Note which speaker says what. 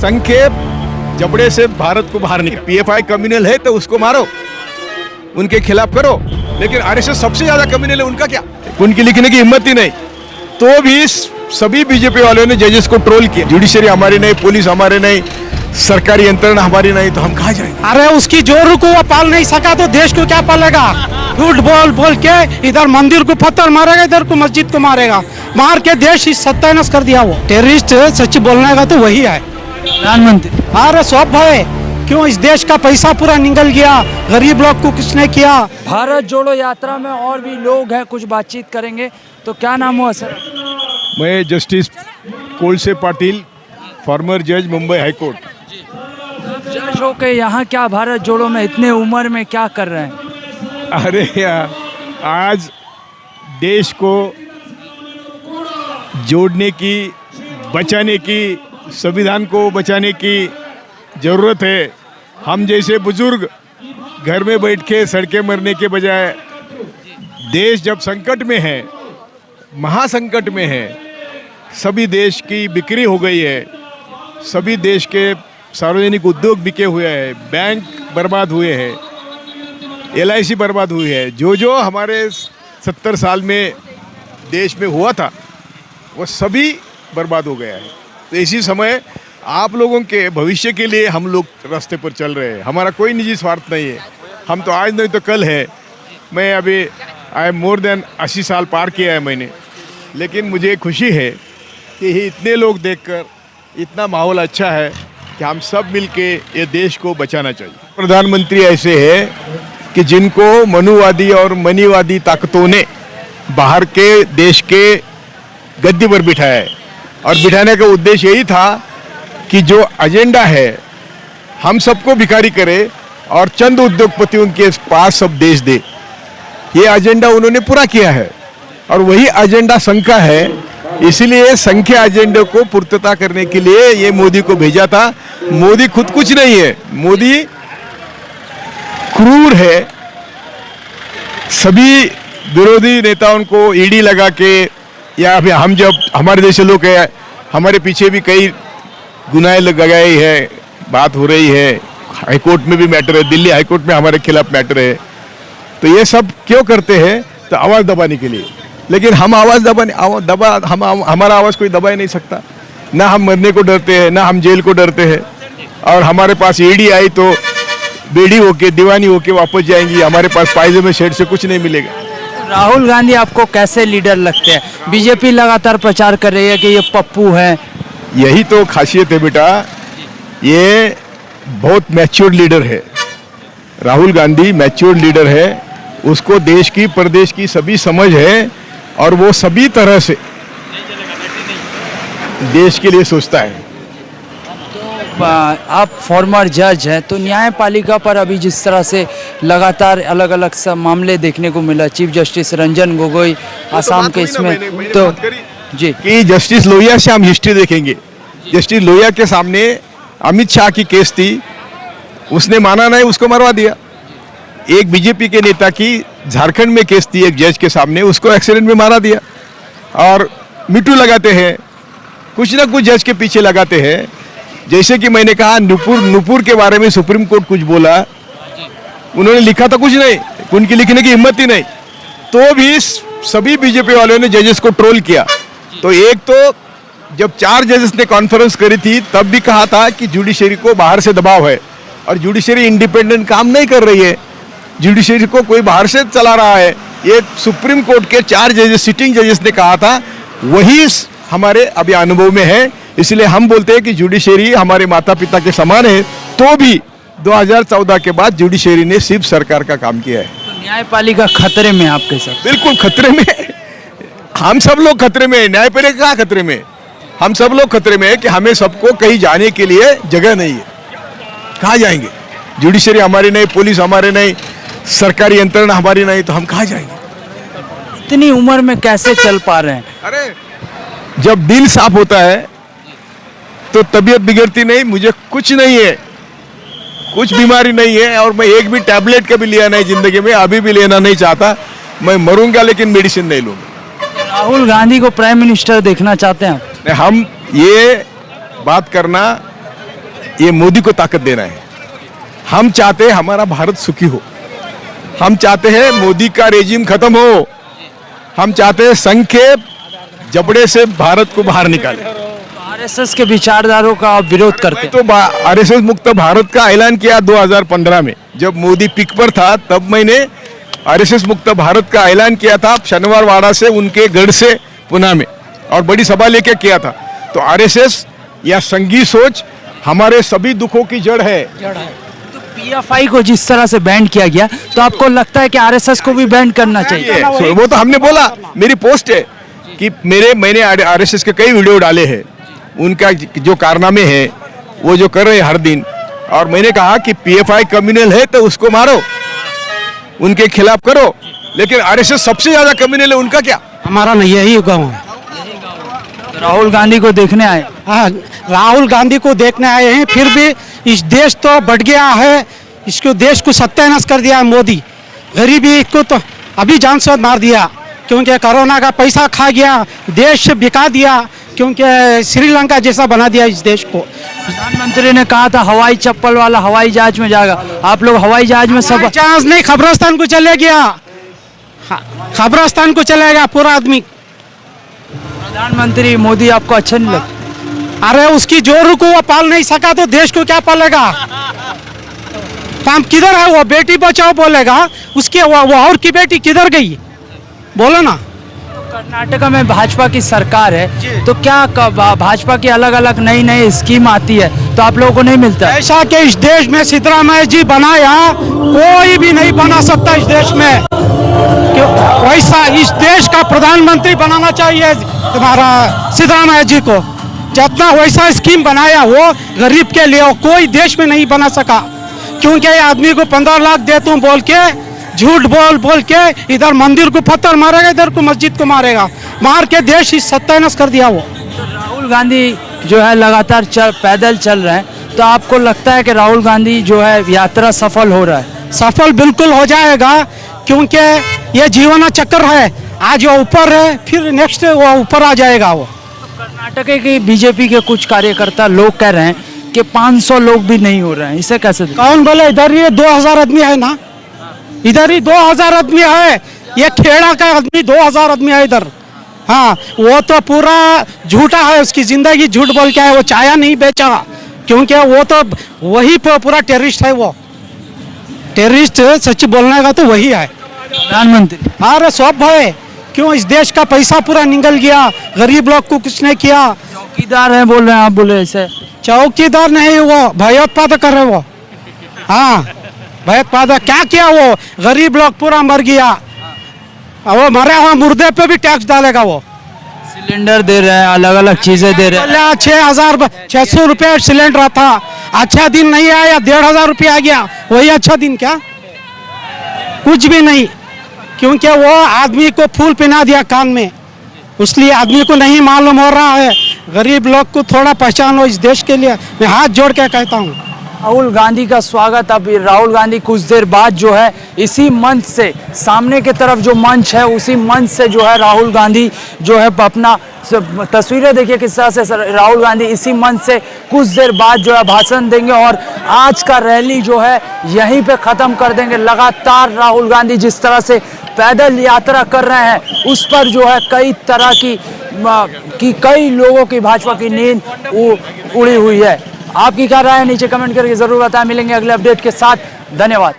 Speaker 1: संघ के जबड़े से भारत को बाहर निकाल। पीएफआई कम्युनल है तो उसको मारो, उनके खिलाफ करो, लेकिन आरएसएस सबसे ज्यादा कम्युनल है, उनका क्या? उनकी लिखने की हिम्मत ही नहीं। तो भी सभी बीजेपी वालों ने जजेस को ट्रोल किया। जुडिशरी हमारी नहीं, पुलिस हमारे नहीं, सरकारी यंत्रणा हमारी नहीं, तो हम कहाँ जाएंगे?
Speaker 2: अरे उसकी जोरू को वो पाल नहीं सका तो देश को क्या पालेगा? झूठ बोल बोल के इधर मंदिर को पत्थर मारेगा, इधर को मस्जिद को मारेगा, मार के देश ही सत्यानाश कर दिया। वो टेररिस्ट सच बोलने का तो वही है प्रधानमंत्री। अरे सब है, क्यों इस देश का पैसा पूरा निकल गया, गरीब लोग को किसने किया?
Speaker 3: भारत जोड़ो यात्रा में और भी लोग हैं, कुछ बातचीत करेंगे। तो क्या नाम हुआ सर?
Speaker 1: मैं जस्टिस कोलसे पाटिल, फॉर्मर जज, मुंबई हाई कोर्ट।
Speaker 3: जज हो के यहाँ क्या भारत जोड़ो में इतने उम्र में क्या कर रहे हैं?
Speaker 1: अरे यार, आज देश को जोड़ने की, बचाने की, संविधान को बचाने की ज़रूरत है। हम जैसे बुजुर्ग घर में बैठ के सड़कें मरने के बजाय, देश जब संकट में है, महासंकट में है, सभी देश की बिक्री हो गई है, सभी देश के सार्वजनिक उद्योग बिके हुए हैं, बैंक बर्बाद हुए हैं, LIC बर्बाद हुई है, जो हमारे 70 साल में देश में हुआ था वो सभी बर्बाद हो गया है। तो इसी समय आप लोगों के भविष्य के लिए हम लोग रास्ते पर चल रहे हैं। हमारा कोई निजी स्वार्थ नहीं है, हम तो आज नहीं तो कल है। मैं अभी आई मोर देन 80 साल पार किया है मैंने, लेकिन मुझे खुशी है कि इतने लोग देखकर इतना माहौल अच्छा है कि हम सब मिलके ये देश को बचाना चाहिए। प्रधानमंत्री ऐसे है कि जिनको मनुवादी और मनीवादी ताकतों ने बाहर के देश के गद्दी पर बिठाया है, और बिठाने का उद्देश्य यही था कि जो एजेंडा है हम सबको भिखारी करे और चंद उद्योगपतियों के पास सब देश दे। ये एजेंडा उन्होंने पूरा किया है और वही एजेंडा संघ का है। इसीलिए संघ के एजेंडे को पूर्तता करने के लिए ये मोदी को भेजा था। मोदी खुद कुछ नहीं है, मोदी क्रूर है। सभी विरोधी नेताओं को ईडी लगा के, या अभी हम जब हमारे जैसे लोग हैं, हमारे पीछे भी कई गुनाह लगाए हैं, बात हो रही है, हाईकोर्ट में भी मैटर है, दिल्ली हाईकोर्ट में हमारे खिलाफ मैटर है। तो ये सब क्यों करते हैं? तो आवाज़ दबाने के लिए। लेकिन हम हमारा आवाज़ कोई दबा ही नहीं सकता। ना हम मरने को डरते हैं, ना हम जेल को डरते हैं, और हमारे पास ईडी आई तो बेड़ी होके, दीवानी होके वापस जाएंगी। हमारे पास पायजामे शेड से कुछ नहीं मिलेगा।
Speaker 3: राहुल गांधी आपको कैसे लीडर लगते हैं? बीजेपी लगातार प्रचार कर रही है कि ये पप्पू है।
Speaker 1: यही तो खासियत है बेटा, ये बहुत मैच्योर्ड लीडर है। राहुल गांधी मैच्योर्ड लीडर है, उसको देश की, प्रदेश की सभी समझ है, और वो सभी तरह से देश के लिए सोचता है।
Speaker 3: आप फॉर्मर जज हैं, तो न्यायपालिका पर अभी जिस तरह से लगातार अलग अलग सब मामले देखने को मिला, चीफ जस्टिस रंजन गोगोई आसाम के इसमें, तो जी
Speaker 1: कि जस्टिस लोहिया से हम हिस्ट्री देखेंगे। जस्टिस लोहिया के सामने अमित शाह की केस थी, उसने माना नहीं, उसको मरवा दिया। एक बीजेपी के नेता की झारखंड में केस थी एक जज के सामने, उसको एक्सीडेंट में मारा दिया। और मिट्टू लगाते हैं, कुछ ना कुछ जज के पीछे लगाते हैं। जैसे कि मैंने कहा, नुपुर के बारे में सुप्रीम कोर्ट कुछ बोला, उन्होंने लिखा तो कुछ नहीं, उनकी लिखने की हिम्मत ही नहीं। तो भी सभी बीजेपी वालों ने जजेस को ट्रोल किया। तो एक तो जब 4 जजेस ने कॉन्फ्रेंस करी थी, तब भी कहा था कि जुडिशरी को बाहर से दबाव है, और जुडिशरी इंडिपेंडेंट काम नहीं कर रही है, जुडिशरी को कोई बाहर से चला रहा है। ये सुप्रीम कोर्ट के 4 जजेस, सिटिंग जजेस ने कहा था, वही हमारे अभी अनुभव में है। इसलिए हम बोलते हैं कि जुडिशरी हमारे माता पिता के समान है। तो भी 2014 के बाद जुडिशरी ने सिर्फ सरकार का काम किया है।
Speaker 3: तो न्यायपालिका खतरे में आपके साथ?
Speaker 1: बिल्कुल खतरे में, हम सब लोग खतरे में। न्यायपालिका कहाँ खतरे में? हम सब लोग खतरे में है कि हमें सबको कहीं जाने के लिए जगह नहीं है। कहाँ जाएंगे? जुडिशरी हमारी नहीं, पुलिस हमारे नहीं, सरकारी यंत्रणा हमारी नहीं, तो हम कहाँ जाएंगे?
Speaker 3: इतनी उम्र में कैसे चल पा रहे हैं?
Speaker 1: अरे जब दिल साफ होता है तो तबीयत बिगड़ती नहीं। मुझे कुछ नहीं है, कुछ बीमारी नहीं है, और मैं एक भी टैबलेट कभी लिया नहीं जिंदगी में, अभी भी लेना नहीं चाहता। मैं मरूंगा लेकिन मेडिसिन नहीं लूंगा।
Speaker 3: राहुल गांधी को प्राइम मिनिस्टर देखना चाहते हैं आप?
Speaker 1: हम ये बात करना ये मोदी को ताकत देना है। हम चाहते हैं हमारा भारत सुखी हो, हम चाहते हैं मोदी का रेजिम खत्म हो, हम चाहते हैं संघ के जबड़े से भारत को बाहर निकाले।
Speaker 3: आरएसएस के विचारधारों का आप विरोध करते
Speaker 1: मैं तो आरएसएस मुक्त भारत का ऐलान किया 2015 में, जब मोदी पिक पर था तब मैंने आरएसएस मुक्त भारत का ऐलान किया था, शनिवार वाड़ा से उनके गढ़ से पुणे में, और बड़ी सभा लेके किया था। तो आरएसएस या संघी सोच हमारे सभी दुखों की जड़ है।
Speaker 3: तो पीएफआई को जिस तरह से बैन किया गया, तो आपको लगता है कि आरएसएस को भी बैन करना चाहिए?
Speaker 1: वो तो हमने बोला, मेरी पोस्ट है कि मैंने आरएसएस के कई वीडियो डाले हैं, उनका जो कारनामे हैं वो जो कर रहे हैं हर दिन, और मैंने कहा कि पीएफआई कम्युनल है तो उसको मारो, उनके खिलाफ करो, लेकिन आरएसएस सबसे ज्यादा कम्युनल है, उनका क्या?
Speaker 2: हमारा नहीं यही गाँव है।
Speaker 3: तो राहुल गांधी को देखने आए?
Speaker 2: हाँ, राहुल गांधी को देखने आए हैं। फिर भी इस देश तो बढ़ गया है, इसको देश को सत्यानाश कर दिया है मोदी। गरीबी को तो अभी जान से मार दिया, क्योंकि कोरोना का पैसा खा गया, देश बिका दिया, क्योंकि श्रीलंका जैसा बना दिया इस देश को।
Speaker 3: प्रधानमंत्री ने कहा था हवाई चप्पल वाला हवाई जहाज में जाएगा, आप लोग हवाई जहाज में सब?
Speaker 2: जहाज नहीं, खबरस्तान को चले गया, खबरस्तान को चले गया पूरा आदमी।
Speaker 3: प्रधानमंत्री मोदी आपको अच्छा नहीं लगता?
Speaker 2: अरे उसकी जोरू को वो पाल नहीं सका तो देश को क्या पालेगा? काम किधर है? वो बेटी बचाओ बोलेगा, उसके वो और की बेटी किधर गई? बोलो ना।
Speaker 3: कर्नाटका में भाजपा की सरकार है, तो क्या भाजपा की अलग अलग नई नई स्कीम आती है तो आप लोगों को नहीं मिलता?
Speaker 2: ऐसा कि इस देश में सिद्धरामैया जी बनाया, कोई भी नहीं बना सकता इस देश में। वैसा इस देश का प्रधानमंत्री बनाना चाहिए तुम्हारा सिद्धरामैया जी को। जितना वैसा स्कीम बनाया वो गरीब के लिए, कोई देश में नहीं बना सका, क्योंकि आदमी को 15 लाख देता हूँ बोल के, झूठ बोल बोल के इधर मंदिर को पत्थर मारेगा, इधर को मस्जिद को मारेगा, मार के देश ही सत्यानाश कर दिया वो।
Speaker 3: तो राहुल गांधी जो है लगातार पैदल चल रहे हैं, तो आपको लगता है कि राहुल गांधी जो है यात्रा सफल हो रहा है?
Speaker 2: सफल बिल्कुल हो जाएगा, क्योंकि ये जीवन चक्कर है, आज वो ऊपर है, फिर नेक्स्ट वो ऊपर आ जाएगा वो।
Speaker 3: कर्नाटक के बीजेपी के कुछ कार्यकर्ता लोग कह रहे हैं कि 500 लोग भी नहीं हो रहे हैं, इसे कैसे देखें?
Speaker 2: कौन बोले? इधर ही 2000 आदमी है ना, इधर ही 2000 आदमी है, ये खेड़ा का आदमी 2000 आदमी है इधर। हाँ, वो तो पूरा झूठा है, उसकी जिंदगी झूठ बोल के है, वो चाया नहीं बेचा, क्योंकि वो तो वही पूरा टेररिस्ट है। वो टेररिस्ट सच बोलने का तो वही है
Speaker 3: प्रधानमंत्री।
Speaker 2: अरे सब है, क्यों? इस देश का पैसा पूरा निकल गया, गरीब लोग को कुछ नहीं किया।
Speaker 3: चौकीदार हैं बोल रहे हैं आप, बोले ऐसे?
Speaker 2: चौकीदार नहीं, वो भयोत्पादक कर रहे वो। हाँ, भयोत्पादक क्या किया? वो गरीब लोग पूरा मर गया, वो मरे हुआ मुर्दे पे भी टैक्स डालेगा वो।
Speaker 3: सिलेंडर दे रहे हैं, अलग अलग चीजें दे रहे हैं।
Speaker 2: 6,600 रुपये सिलेंडर था, अच्छा दिन नहीं आया, 1,500 रुपये आ गया, वही अच्छा दिन क्या? कुछ भी नहीं, क्योंकि वो आदमी को फूल पहना दिया कान में, इसलिए आदमी को नहीं मालूम हो रहा है। गरीब लोग को थोड़ा पहचानो इस देश के लिए, मैं हाथ जोड़ के कहता हूँ।
Speaker 3: राहुल गांधी का स्वागत। अब राहुल गांधी कुछ देर बाद जो है इसी मंच से, सामने की तरफ जो मंच है उसी मंच से जो है राहुल गांधी जो है अपना तस्वीरें देखिए किस तरह से राहुल गांधी इसी मंच से कुछ देर बाद जो है भाषण देंगे, और आज का रैली जो है यहीं पे ख़त्म कर देंगे। लगातार राहुल गांधी जिस तरह से पैदल यात्रा कर रहे हैं, उस पर जो है कई तरह की कई लोगों की भाजपा की नींद उड़ी हुई है। आपकी क्या राय है नीचे कमेंट करके ज़रूर बताएं। मिलेंगे अगले अपडेट के साथ, धन्यवाद।